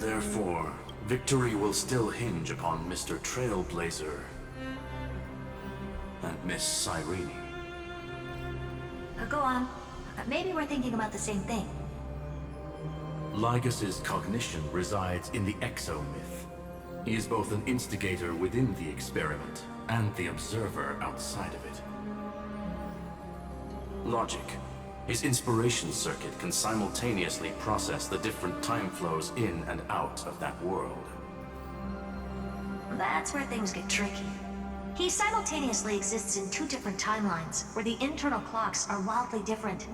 Therefore, victory will still hinge upon Mr. Trailblazer and Miss Cyrene. Go on. Maybe we're thinking about the same thing. Lygas's cognition resides in the exomyth. He is both an instigator within the experiment and the observer outside of it. Logic. His inspiration circuit can simultaneously process the different time flows in and out of that world. That's where things get tricky. He simultaneously exists in two different timelines, where the internal clocks are wildly different.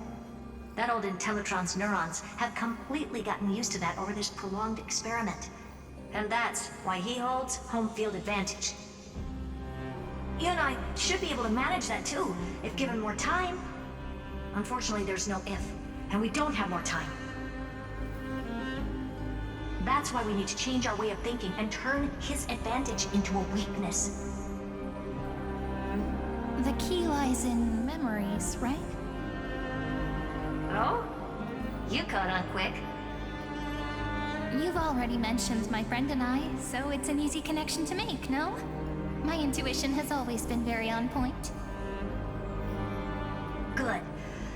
That old Intellitron's neurons have completely gotten used to that over this prolonged experiment. And that's why he holds home field advantage. You and I should be able to manage that too, if given more time. Unfortunately, there's no if, and we don't have more time. That's why we need to change our way of thinking and turn his advantage into a weakness. The key lies in memories, right? Oh? You caught on quick. You've already mentioned my friend and I, so it's an easy connection to make, no? My intuition has always been very on point. Good.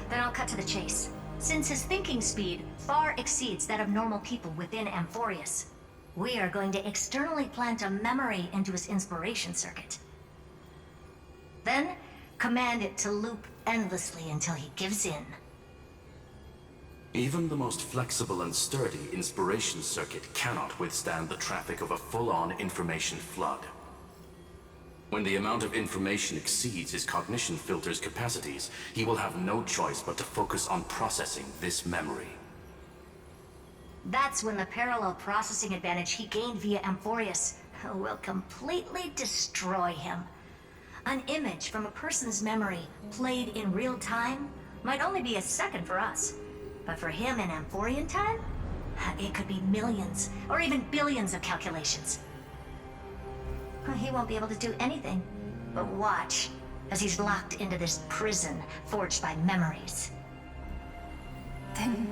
Then I'll cut to the chase. Since his thinking speed far exceeds that of normal people within Amphorius, we are going to externally plant a memory into his inspiration circuit. Then, command it to loop endlessly until he gives in. Even the most flexible and sturdy inspiration circuit cannot withstand the traffic of a full-on information flood. When the amount of information exceeds his cognition filter's capacities, he will have no choice but to focus on processing this memory. That's when the parallel processing advantage he gained via Amphorius will completely destroy him. An image from a person's memory played in real time might only be a second for us. But for him in Amphorian time, it could be millions or even billions of calculations. He won't be able to do anything but watch as he's locked into this prison forged by memories. Then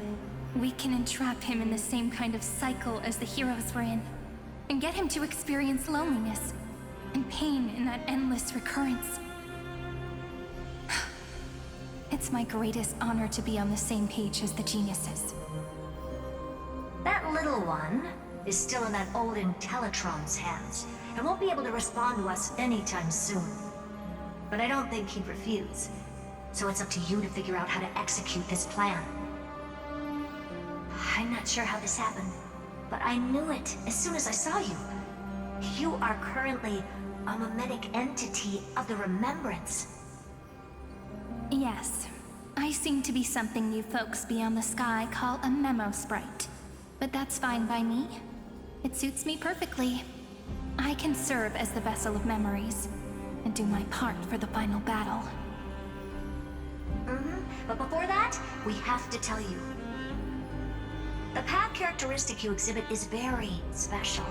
we can entrap him in the same kind of cycle as the heroes were in, and get him to experience loneliness and pain in that endless recurrence. It's my greatest honor to be on the same page as the geniuses. That little one is still in that old Intellitron's hands, and won't be able to respond to us anytime soon. But I don't think he'd refuse, so it's up to you to figure out how to execute this plan. I'm not sure how this happened, but I knew it as soon as I saw you. You are currently a mimetic entity of the Remembrance. Yes, I seem to be something you folks beyond the sky call a memo sprite. But that's fine by me. It suits me perfectly. I can serve as the vessel of memories, and do my part for the final battle. But before that, we have to tell you. The path characteristic you exhibit is very special.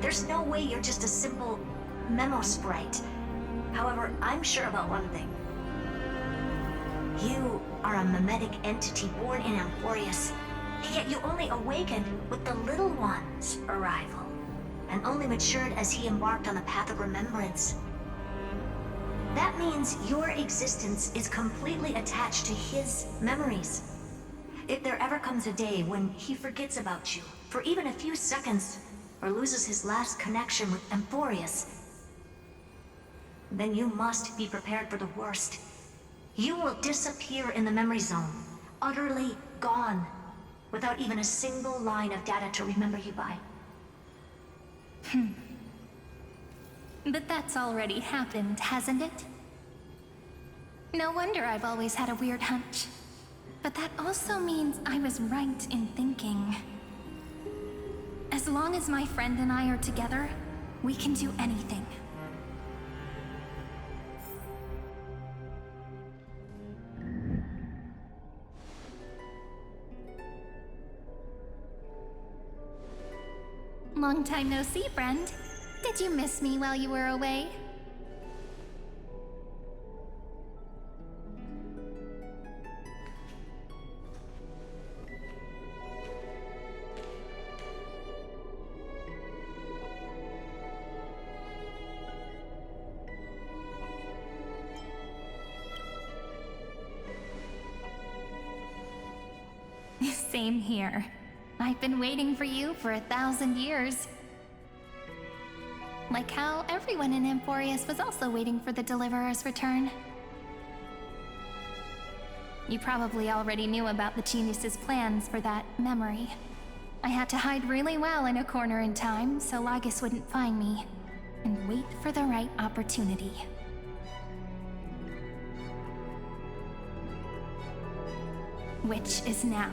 There's no way you're just a simple memo sprite. However, I'm sure about one thing. You are a mimetic entity born in Amphorius, yet you only awakened with the Little One's arrival, and only matured as he embarked on the path of remembrance. That means your existence is completely attached to his memories. If there ever comes a day when he forgets about you for even a few seconds, or loses his last connection with Amphorius, then you must be prepared for the worst. You will disappear in the memory zone, utterly gone, without even a single line of data to remember you by. But that's already happened, hasn't it? No wonder I've always had a weird hunch. But that also means I was right in thinking. As long as my friend and I are together, we can do anything. Long time no see, friend. Did you miss me while you were away? Same here. I've been waiting for you for 1,000 years. Like how everyone in Emporius was also waiting for the Deliverer's return. You probably already knew about the genius's plans for that memory. I had to hide really well in a corner in time so Lagus wouldn't find me, and wait for the right opportunity. Which is now.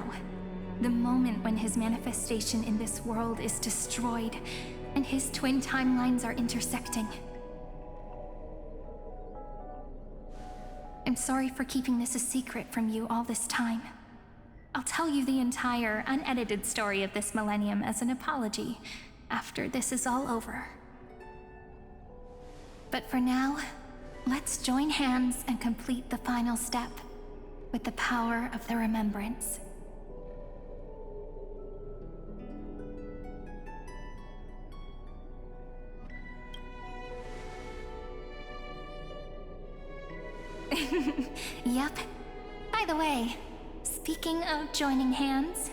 The moment when his manifestation in this world is destroyed, and his twin timelines are intersecting. I'm sorry for keeping this a secret from you all this time. I'll tell you the entire, unedited story of this millennium as an apology after this is all over. But for now, let's join hands and complete the final step with the power of the remembrance. Yep. By the way, speaking of joining hands...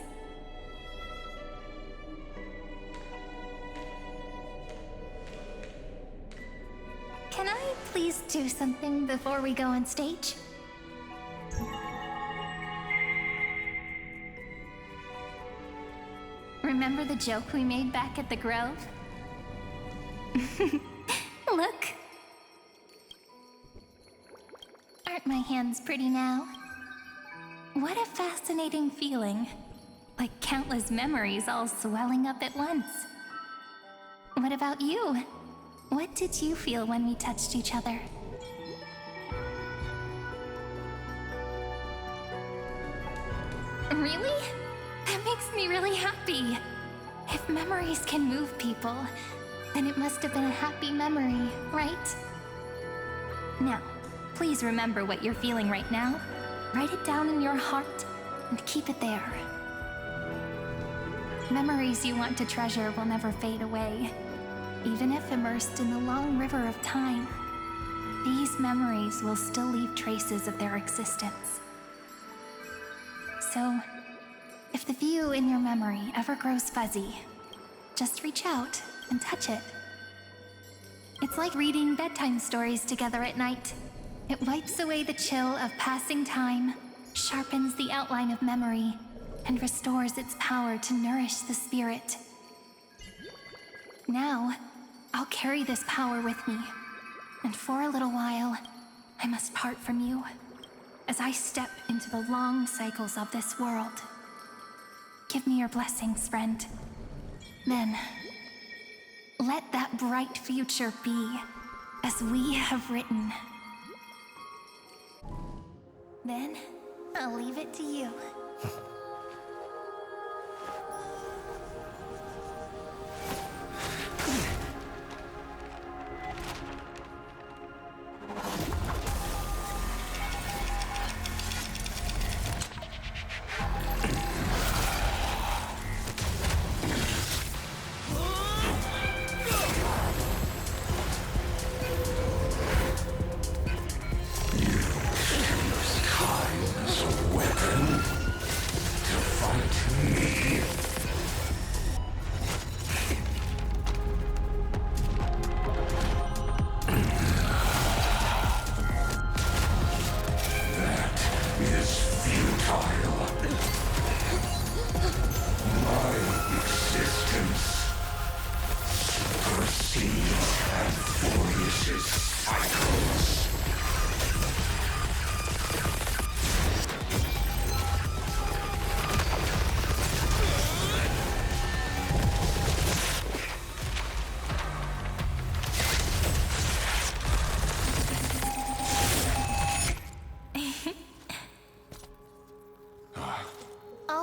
Can I please do something before we go on stage? Remember the joke we made back at the Grove? Look! Aren't my hands pretty now? What a fascinating feeling. Like countless memories all swelling up at once. What about you? What did you feel when we touched each other? Really? That makes me really happy. If memories can move people, then it must have been a happy memory, right? Now, please remember what you're feeling right now. Write it down in your heart and keep it there. Memories you want to treasure will never fade away. Even if immersed in the long river of time, these memories will still leave traces of their existence. So, if the view in your memory ever grows fuzzy, just reach out and touch it. It's like reading bedtime stories together at night. It wipes away the chill of passing time, sharpens the outline of memory, and restores its power to nourish the spirit. Now, I'll carry this power with me, and for a little while, I must part from you, as I step into the long cycles of this world. Give me your blessings, friend. Then, let that bright future be, as we have written. Then, I'll leave it to you.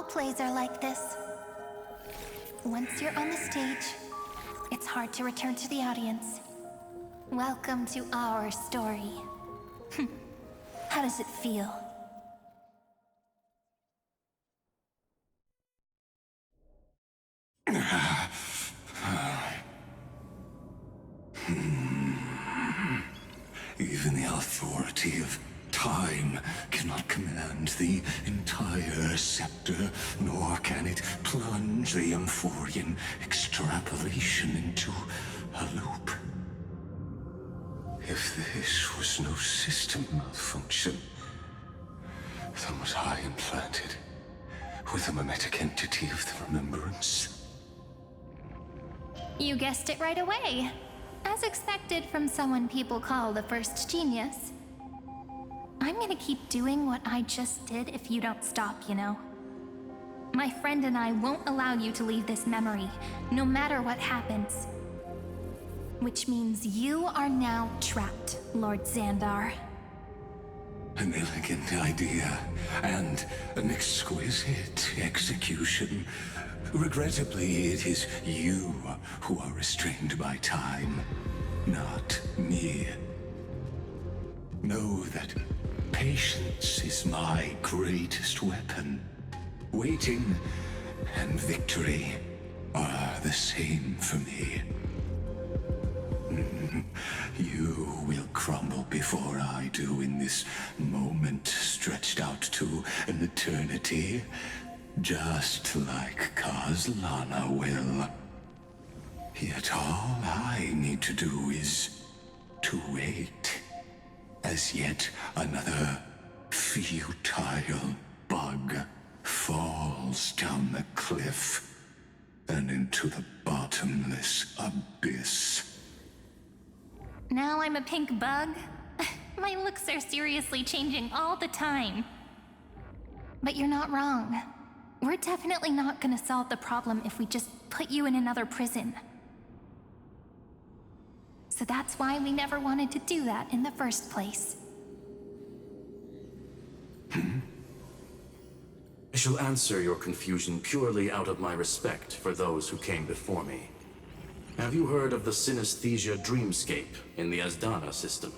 Plays are like this. Once you're on the stage, it's hard to return to the audience. Welcome to our story. How does it feel? Even the authority of time cannot command the entire scepter, nor can it plunge the Amphorian extrapolation into a loop. If this was no system malfunction, then was I implanted with a mimetic entity of the remembrance? You guessed it right away. As expected from someone people call the first genius. I'm gonna keep doing what I just did if you don't stop, you know. My friend and I won't allow you to leave this memory, no matter what happens. Which means you are now trapped, Lord Xandar. An elegant idea, and an exquisite execution. Regrettably, it is you who are restrained by time, not me. Know that patience is my greatest weapon. Waiting and victory are the same for me. You will crumble before I do in this moment stretched out to an eternity, just like Kazlana will. Yet all I need to do is to wait, as yet another futile bug falls down the cliff and into the bottomless abyss. Now I'm a pink bug? My looks are seriously changing all the time. But you're not wrong. We're definitely not gonna solve the problem if we just put you in another prison. So that's why we never wanted to do that in the first place. I shall answer your confusion purely out of my respect for those who came before me. Have you heard of the synesthesia dreamscape in the Asdana system?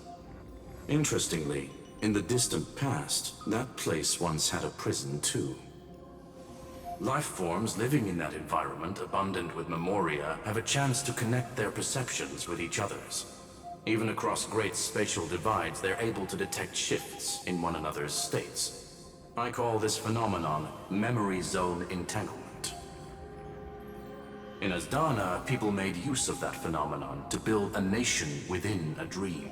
Interestingly, in the distant past, that place once had a prison too. Life forms living in that environment, abundant with memoria, have a chance to connect their perceptions with each other's. Even across great spatial divides, they're able to detect shifts in one another's states. I call this phenomenon memory zone entanglement. In Asdana, people made use of that phenomenon to build a nation within a dream.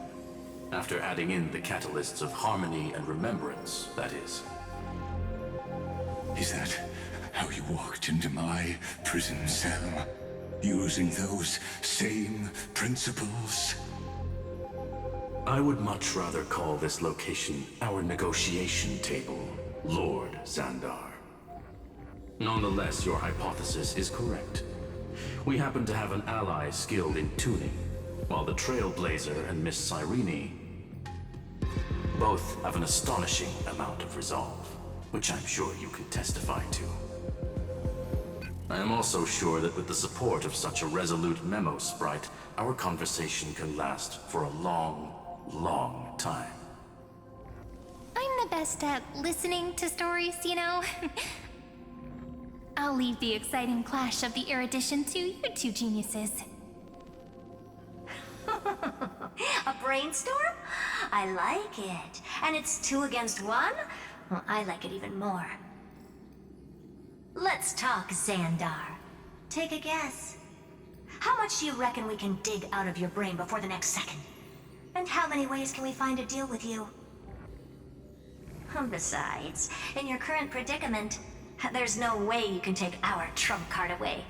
After adding in the catalysts of harmony and remembrance, that is. Is that how you walked into my prison cell? Using those same principles? I would much rather call this location our negotiation table, Lord Xandar. Nonetheless, your hypothesis is correct. We happen to have an ally skilled in tuning, while the Trailblazer and Miss Cyrene both have an astonishing amount of resolve, which I'm sure you can testify to. I am also sure that with the support of such a resolute memo sprite, our conversation can last for a long, long time. I'm the best at listening to stories, you know? I'll leave the exciting clash of the erudition to you two geniuses. A brainstorm? I like it. And it's 2 against 1? Well, I like it even more. Let's talk, Xandar. Take a guess. How much do you reckon we can dig out of your brain before the next second? And how many ways can we find to deal with you? Besides, in your current predicament, there's no way you can take our trump card away.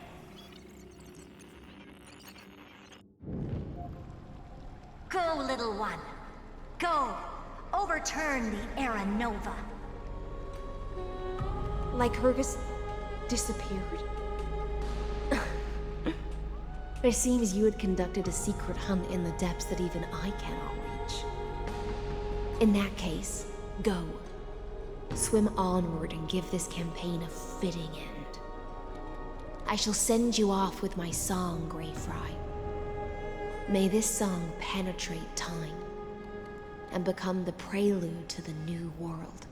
Go, little one. Go. Overturn the Era Nova. Lycurgus disappeared? It seems you had conducted a secret hunt in the depths that even I cannot reach. In that case, go. Swim onward and give this campaign a fitting end. I shall send you off with my song, Greyfry. May this song penetrate time and become the prelude to the new world.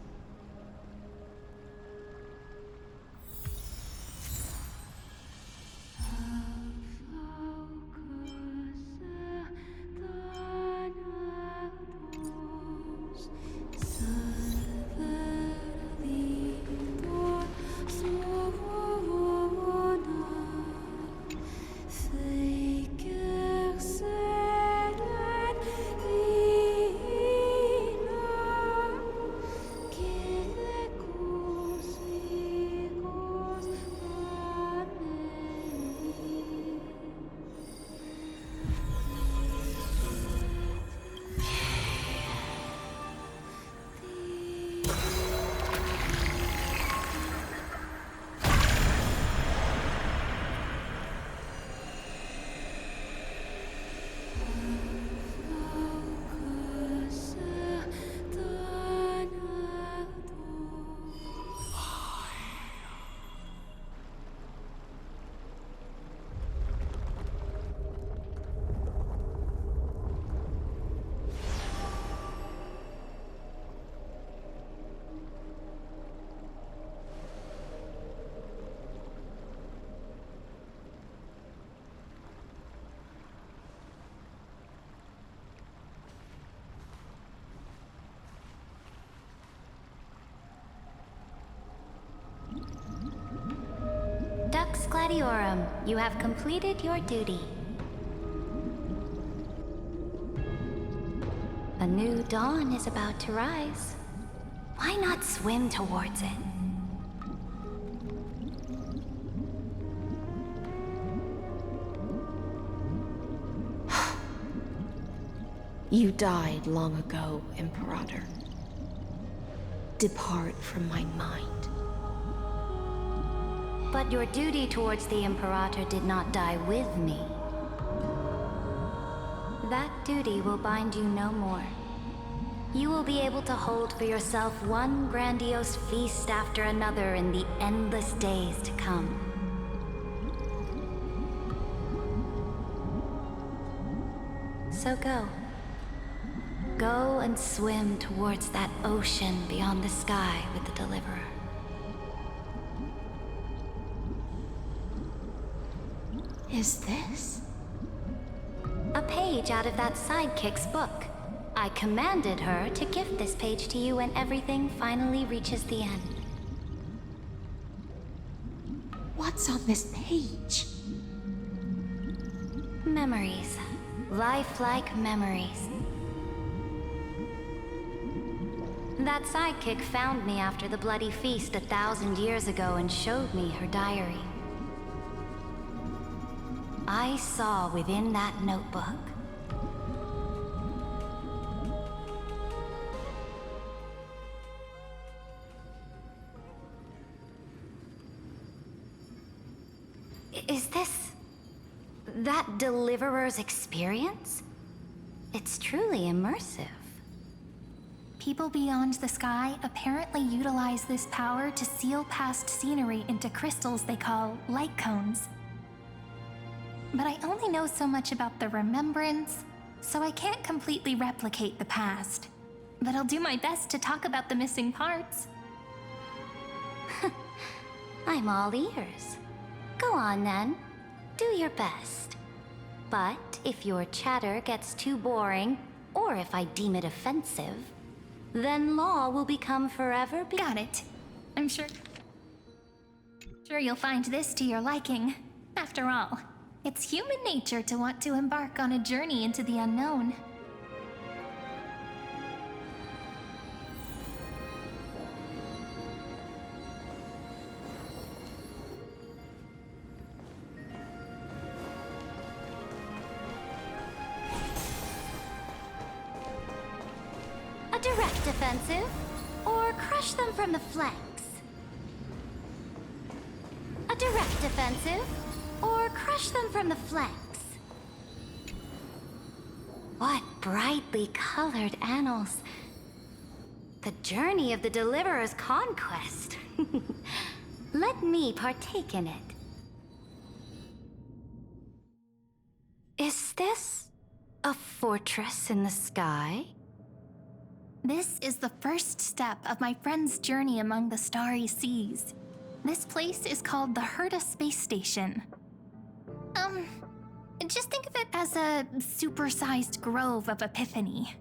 Gladiorum, you have completed your duty. A new dawn is about to rise. Why not swim towards it? You died long ago, Imperator. Depart from my mind. But your duty towards the Imperator did not die with me. That duty will bind you no more. You will be able to hold for yourself one grandiose feast after another in the endless days to come. So go. Go and swim towards that ocean beyond the sky with the Deliverer. Is this? A page out of that sidekick's book. I commanded her to gift this page to you when everything finally reaches the end. What's on this page? Memories. Lifelike memories. That sidekick found me after the bloody feast 1,000 years ago and showed me her diary. I saw within that notebook Is this that Deliverer's experience? It's truly immersive. People beyond the sky apparently utilize this power to seal past scenery into crystals they call light cones. But I only know so much about the remembrance, so I can't completely replicate the past. But I'll do my best to talk about the missing parts. I'm all ears. Go on then. Do your best. But if your chatter gets too boring, or if I deem it offensive, then law will become forever. Got it. I'm sure you'll find this to your liking. After all, it's human nature to want to embark on a journey into the unknown. A direct offensive, or crush them from the flanks. A direct offensive, or crush them from the flanks. What brightly colored annals. The journey of the Deliverer's conquest. Let me partake in it. Is this a fortress in the sky? This is the first step of my friend's journey among the starry seas. This place is called the Herta Space Station. Just think of it as a supersized grove of Epiphany.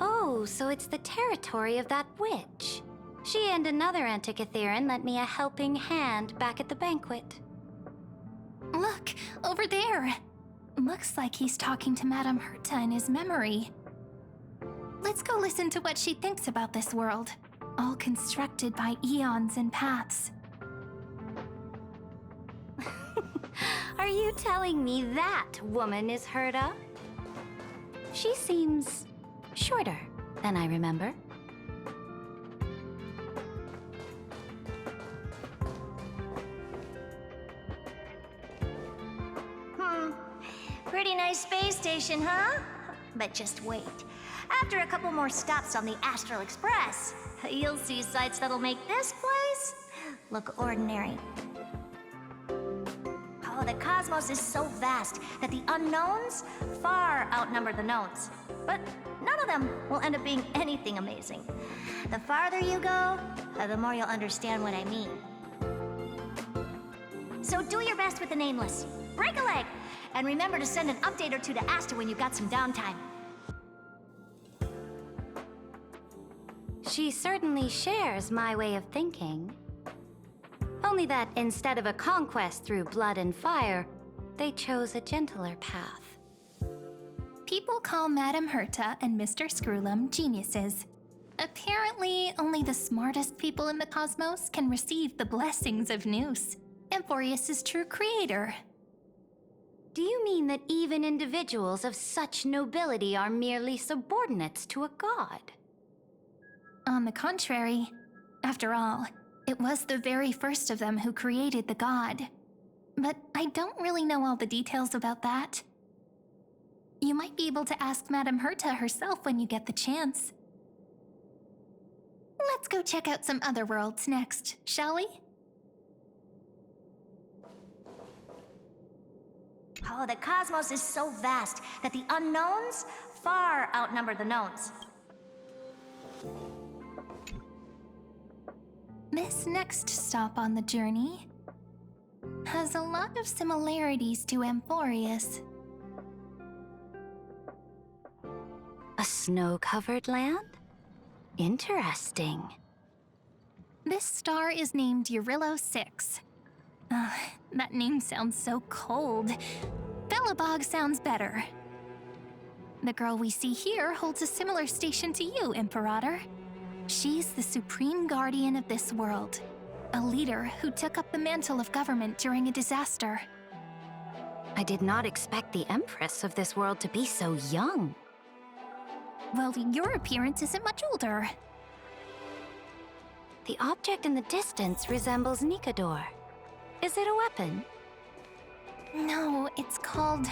Oh, so it's the territory of that witch. She and another Antikytherian lent me a helping hand back at the banquet. Look, over there. Looks like he's talking to Madame Herta in his memory. Let's go listen to what she thinks about this world, all constructed by eons and paths. Are you telling me that woman is Herta? She seems shorter than I remember. Pretty nice space station, huh? But just wait. After a couple more stops on the Astral Express, you'll see sights that'll make this place look ordinary. Oh, the cosmos is so vast that the unknowns far outnumber the knowns. But none of them will end up being anything amazing. The farther you go, the more you'll understand what I mean. So do your best with the nameless. Break a leg! And remember to send an update or two to Asta when you've got some downtime. She certainly shares my way of thinking. Only that instead of a conquest through blood and fire, they chose a gentler path. People call Madame Herta and Mr. Screwlum geniuses. Apparently, only the smartest people in the cosmos can receive the blessings of Nous, Amphorius' true creator. Do you mean that even individuals of such nobility are merely subordinates to a god? On the contrary, after all, it was the very first of them who created the god. But I don't really know all the details about that. You might be able to ask Madame Herta herself when you get the chance. Let's go check out some other worlds next, shall we? Oh, the cosmos is so vast that the unknowns far outnumber the knowns. This next stop on the journey has a lot of similarities to Amphorius. A snow-covered land? Interesting. This star is named Eurillo 6. That name sounds so cold. Belobog sounds better. The girl we see here holds a similar station to you, Imperator. She's the supreme guardian of this world, a leader who took up the mantle of government during a disaster. I did not expect the Empress of this world to be so young. Well, your appearance isn't much older. The object in the distance resembles Nikador. Is it a weapon? No, it's called...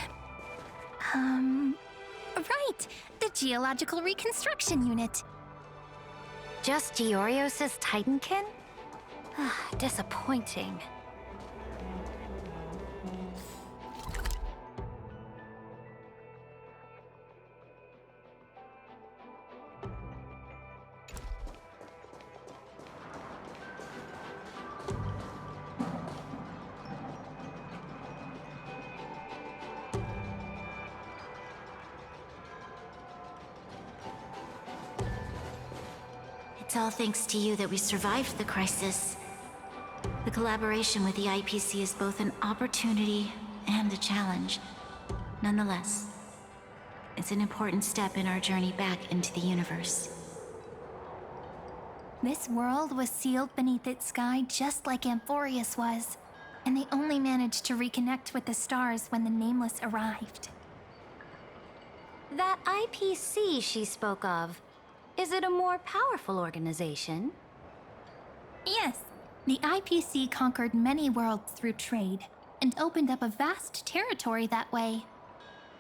Right! The Geological Reconstruction Unit. Just Giorios' Titankin? Disappointing. It's all thanks to you that we survived the crisis. The collaboration with the IPC is both an opportunity and a challenge. Nonetheless, it's an important step in our journey back into the universe. This world was sealed beneath its sky just like Amphorius was, and they only managed to reconnect with the stars when the Nameless arrived. That IPC she spoke of, is it a more powerful organization? Yes, the IPC conquered many worlds through trade, and opened up a vast territory that way.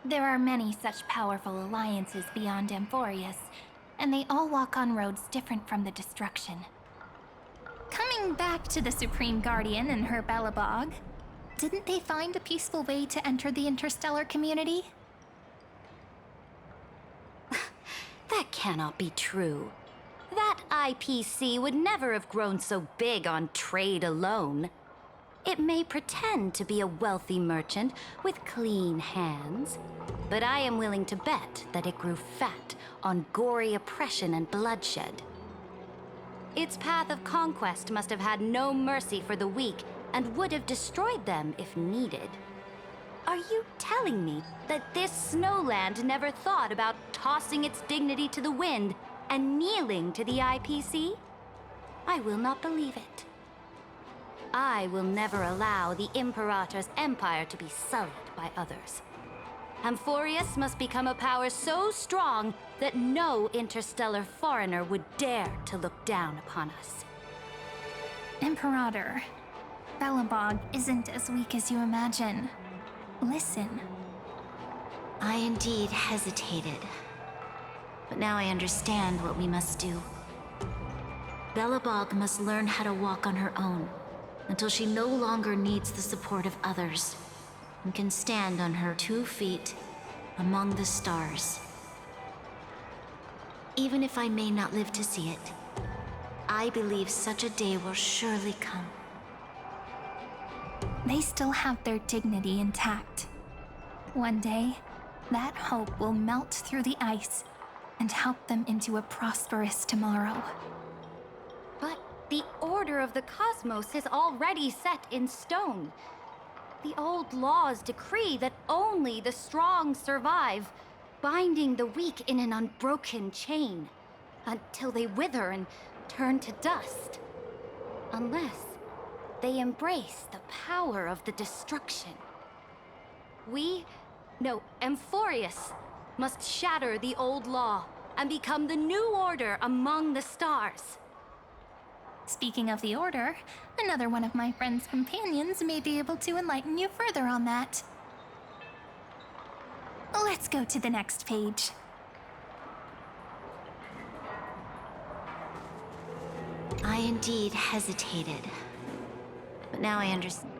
There are many such powerful alliances beyond Amphorius, and they all walk on roads different from the destruction. Coming back to the Supreme Guardian and her Belobog, didn't they find a peaceful way to enter the interstellar community? That cannot be true. That IPC would never have grown so big on trade alone. It may pretend to be a wealthy merchant with clean hands, but I am willing to bet that it grew fat on gory oppression and bloodshed. Its path of conquest must have had no mercy for the weak and would have destroyed them if needed. Are you telling me that this snowland never thought about tossing its dignity to the wind and kneeling to the IPC? I will not believe it. I will never allow the Imperator's empire to be sullied by others. Amphorius must become a power so strong that no interstellar foreigner would dare to look down upon us. Imperator, Belobog isn't as weak as you imagine. Listen. I indeed hesitated. But now I understand what we must do. Belobog must learn how to walk on her own until she no longer needs the support of others and can stand on her 2 feet among the stars. Even if I may not live to see it, I believe such a day will surely come. They still have their dignity intact. One day, that hope will melt through the ice and help them into a prosperous tomorrow. But The order of the cosmos is already set in stone. The old laws decree that only the strong survive, binding the weak in an unbroken chain, until they wither and turn to dust. Unless they embrace the power of the destruction. Amphorius must shatter the old law and become the new order among the stars. Speaking of the Order, another one of my friend's companions may be able to enlighten you further on that. Let's go to the next page. I indeed hesitated. But now I understand.